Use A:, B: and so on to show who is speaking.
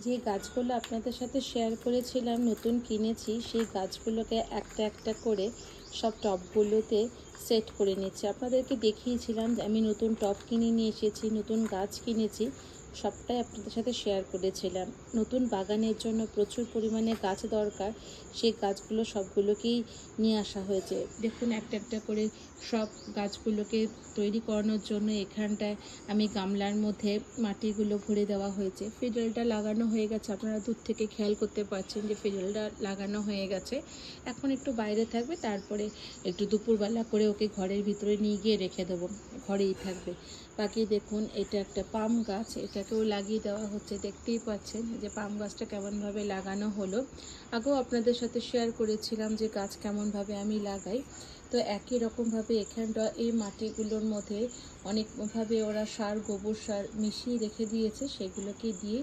A: যে গাছগুলো আপনাদের সাথে শেয়ার করেছিলাম নতুন কিনেছি, সেই গাছগুলোকে একটা একটা করে সব টবগুলোতে সেট করে নিচ্ছি। আপনাদেরকে দেখিয়েছিলাম যে আমি নতুন টব কিনে নিয়ে এসেছি, নতুন গাছ কিনেছি, সবটাই আপনাদের সাথে শেয়ার করেছিলাম। নতুন বাগানের জন্য প্রচুর পরিমাণে গাছ দরকার, সেই গাছগুলো সবগুলোকেই নিয়ে আসা হয়েছে। দেখুন একটা একটা করে সব গাছগুলোকে তৈরি করানোর জন্য এখানটায় আমি গামলার মধ্যে মাটিগুলো ভরে দেওয়া হয়েছে। ফিডলটা লাগানো হয়ে গেছে, আপনারা দূর থেকে খেয়াল করতে পারছেন যে ফিডলটা লাগানো হয়ে গেছে। এখন একটু বাইরে থাকবে, তারপরে একটু দুপুরবেলা করে ওকে ঘরের ভিতরে নিয়ে গিয়ে রেখে দেবো, ঘরেই থাকবে। বাকি দেখুন এটা একটা পাম গাছ, এটাকেও লাগিয়ে দেওয়া হচ্ছে। দেখতেই পাচ্ছেন যে পাম গাছটা কেমনভাবে লাগানো হলো। আগেও আপনাদের সাথে শেয়ার করেছিলাম যে গাছ কেমনভাবে আমি লাগাই। তো একই রকমভাবে এখানটা এই মাটিগুলোর মধ্যে অনেকভাবে ওরা সার, গোবর সার মিশিয়ে রেখে দিয়েছে, সেগুলোকে দিয়ে